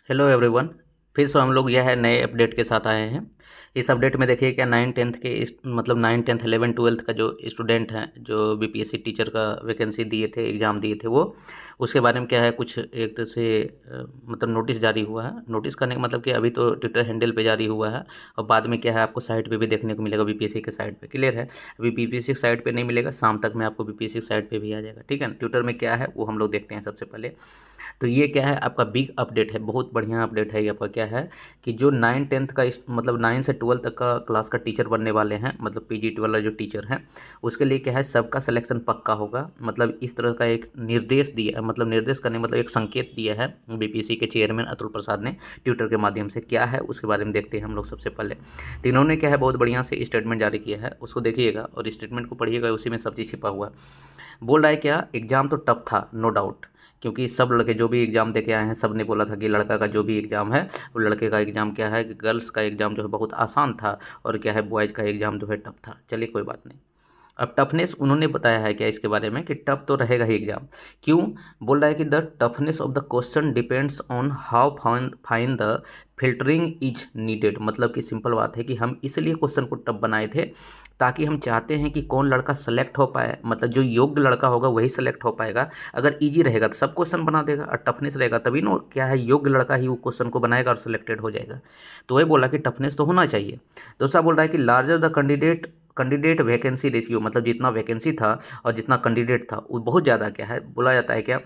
Hello everyone. फिर से हम लोग यह है नए अपडेट के साथ आए हैं। इस अपडेट में देखिए क्या 9 10 के इस मतलब 9 10 11 12 का जो स्टूडेंट हैं जो बीपीएससी टीचर का वैकेंसी दिए थे, एग्ज़ाम दिए थे, वो उसके बारे में क्या है, कुछ एक तरह से मतलब नोटिस जारी हुआ है। नोटिस करने का मतलब कि अभी तो ट्विटर हैंडल पे जारी हुआ है और बाद में क्या है आपको साइट पे भी देखने को मिलेगा, बीपीएससी के साइट पे। क्लियर है? अभी बीपीएससी साइट पे नहीं मिलेगा, शाम तक में आपको बीपीएससी साइट पे भी आ जाएगा। ठीक है ना? ट्विटर में क्या है वो हम लोग देखते हैं सबसे पहले। तो ये क्या है आपका बिग अपडेट है, बहुत बढ़िया अपडेट है। ये आपका क्या है कि जो 9 10 का मतलब 9 से 12 तक का क्लास का टीचर बनने वाले हैं, मतलब पीजी वाला जो टीचर हैं, उसके लिए क्या है सबका सिलेक्शन पक्का होगा। मतलब इस तरह का एक निर्देश दिया है, मतलब निर्देश करने मतलब एक संकेत दिया है बीपीएससी के चेयरमैन अतुल प्रसाद ने ट्विटर के माध्यम से। क्या है उसके बारे में देखते हैं हम लोग सबसे पहले। तो इन्होंने क्या है बहुत बढ़िया से स्टेटमेंट जारी किया है, उसको देखिएगा और स्टेटमेंट को पढ़िएगा, उसी में सब चीज़ छिपा हुआ है। बोल रहा है क्या, एग्जाम तो टफ था नो डाउट, क्योंकि सब लड़के जो भी एग्ज़ाम दे के आए हैं सब ने बोला था कि लड़का का जो भी एग्ज़ाम है वो, लड़के का एग्ज़ाम क्या है कि गर्ल्स का एग्ज़ाम जो है बहुत आसान था और क्या है बॉयज़ का एग्ज़ाम जो है टफ था। चलिए कोई बात नहीं। अब टफनेस उन्होंने बताया है क्या इसके बारे में कि टफ तो रहेगा ही एग्जाम। क्यों? बोल रहा है कि the toughness of the question depends on how fine the filtering is needed. मतलब कि सिंपल बात है कि हम इसलिए क्वेश्चन को टफ बनाए थे ताकि हम चाहते हैं कि कौन लड़का सेलेक्ट हो पाए, मतलब जो योग्य लड़का होगा वही सेलेक्ट हो पाएगा। अगर इजी रहेगा तो सब क्वेश्चन बना देगा और टफनेस रहेगा तभी ना क्या है योग्य लड़का ही वो क्वेश्चन को बनाएगा और सिलेक्टेड हो जाएगा। तो वही बोला कि टफनेस तो होना चाहिए। दूसरा बोल रहा है कि larger the candidate vacancy ratio, मतलब जितना वैकेंसी था और जितना कैंडिडेट था वो बहुत ज़्यादा क्या है बोला जाता है क्या,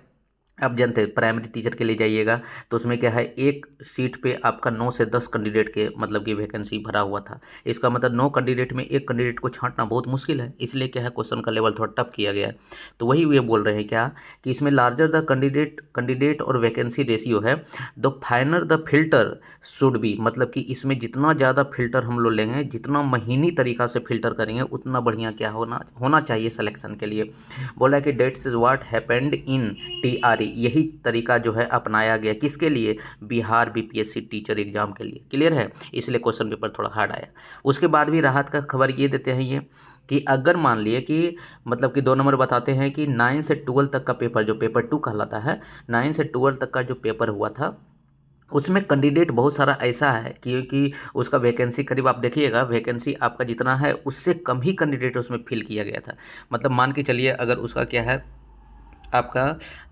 आप जानते हैं प्राइमरी टीचर के लिए जाइएगा तो उसमें क्या है एक सीट पे आपका 9 से 10 कैंडिडेट के मतलब कि वैकेंसी भरा हुआ था। इसका मतलब 9 कैंडिडेट में एक कैंडिडेट को छांटना बहुत मुश्किल है, इसलिए क्या है क्वेश्चन का लेवल थोड़ा टफ किया गया है। तो वही ये बोल रहे हैं क्या कि इसमें लार्जर द कैंडिडेट और वैकेंसी रेशियो है, the फाइनर the filter should be. मतलब कि इसमें जितना ज़्यादा फिल्टर हम लोग लेंगे, जितना महीनी तरीका से फिल्टर करेंगे उतना बढ़िया क्या होना चाहिए सिलेक्शन के लिए। बोला कि dates is what happened in TRE. यही तरीका जो है अपनाया गया किसके लिए, बिहार बीपीएससी टीचर एग्जाम के लिए। क्लियर है? इसलिए क्वेश्चन पेपर थोड़ा हार्ड आया। उसके बाद भी राहत का खबर ये देते हैं ये कि अगर मान लिए कि मतलब कि 2 नंबर बताते हैं कि 9 से 12 तक का पेपर, जो पेपर 2 कहलाता है, 9 से 12 तक का जो पेपर हुआ था उसमें कैंडिडेट बहुत सारा ऐसा है कि उसका वैकेंसी करीब आप देखिएगा, वैकेंसी आपका जितना है उससे कम ही कैंडिडेट उसमें फिल किया गया था। मतलब मान के चलिए अगर उसका क्या है आपका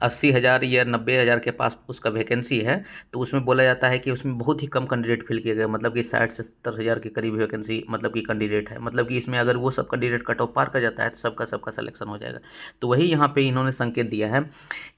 80,000 या 90,000 के पास उसका वैकेंसी है, तो उसमें बोला जाता है कि उसमें बहुत ही कम कैंडिडेट फिल किए गए। मतलब कि 60 से 70,000 के करीब वैकेंसी मतलब कि कैंडिडेट है। मतलब कि इसमें अगर वो सब कैंडिडेट कट ऑफ पार कर जाता है तो सबका सबका सिलेक्शन हो जाएगा। तो वही यहाँ पे इन्होंने संकेत दिया है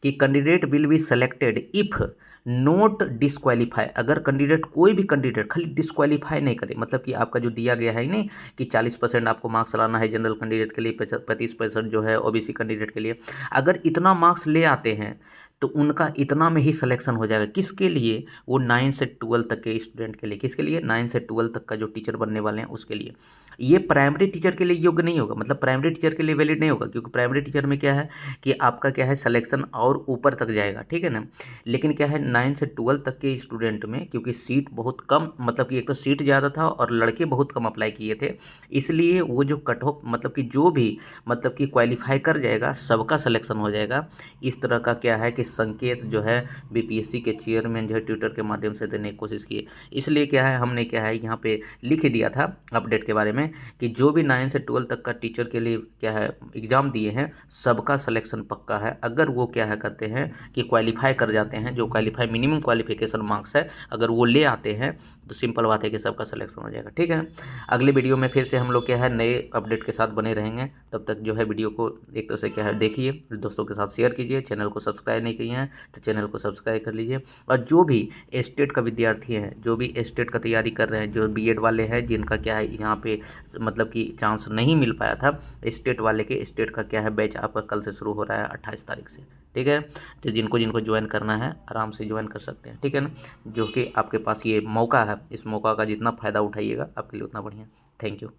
कि candidate will be selected if note disqualify. अगर कैंडिडेट कोई भी कैंडिडेट खाली डिस्क्वालीफाई नहीं करे, मतलब कि आपका जो दिया गया है नहीं कि 40% आपको मार्क्स लाना है जनरल कैंडिडेट के लिए, 35% जो है ओबीसी कैंडिडेट के लिए, अगर इतना मार्क्स ले आते हैं तो उनका इतना में ही सिलेक्शन हो जाएगा। किसके लिए? वो 9 से 12 तक के स्टूडेंट के लिए। किसके लिए? 9 से 12 तक का जो टीचर बनने वाले हैं उसके लिए। ये प्राइमरी टीचर के लिए योग्य नहीं होगा, मतलब प्राइमरी टीचर के लिए वैलिड नहीं होगा, क्योंकि प्राइमरी टीचर में क्या है कि आपका क्या है सिलेक्शन और ऊपर तक जाएगा। ठीक है ना? लेकिन क्या है 9 से 12 तक के स्टूडेंट में क्योंकि सीट बहुत कम, मतलब कि एक तो सीट ज़्यादा था और लड़के बहुत कम अप्लाई किए थे, इसलिए वो जो कट ऑफ मतलब कि जो भी मतलब कि क्वालिफाई कर जाएगा सबका सिलेक्शन हो जाएगा। इस तरह का क्या है कि संकेत जो है बीपीएससी के चेयरमैन जो है ट्विटर के माध्यम से देने की कोशिश की। इसलिए क्या है हमने क्या है यहाँ पे लिख दिया था अपडेट के बारे में कि जो भी 9 से 12 तक का टीचर के लिए क्या है एग्ज़ाम दिए हैं सबका सिलेक्शन पक्का है। अगर वो क्या है करते हैं कि क्वालिफाई कर जाते हैं, जो क्वालिफाई मिनिमम क्वालिफिकेशन मार्क्स है अगर वो ले आते हैं तो सिंपल बात है कि सबका सिलेक्शन हो जाएगा। ठीक है? अगले वीडियो में फिर से हम लोग क्या है नए अपडेट के साथ बने रहेंगे। तब तक जो है वीडियो को एक तरह से क्या है देखिए, दोस्तों के साथ शेयर कीजिए, चैनल को सब्सक्राइब नहीं किए हैं तो चैनल को सब्सक्राइब कर लीजिए। और जो भी स्टेट का विद्यार्थी हैं, जो भी स्टेट का तैयारी कर रहे हैं, जो बीएड वाले हैं जिनका क्या है यहाँ पे मतलब कि चांस नहीं मिल पाया था, स्टेट वाले के स्टेट का क्या है बैच आपका कल से शुरू हो रहा है 28 तारीख से। ठीक है? तो जिनको जिनको ज्वाइन करना है आराम से ज्वाइन कर सकते हैं। ठीक है ना? जो कि आपके पास ये मौका है, इस मौका का जितना फ़ायदा उठाइएगा आपके लिए उतना बढ़िया। Thank you.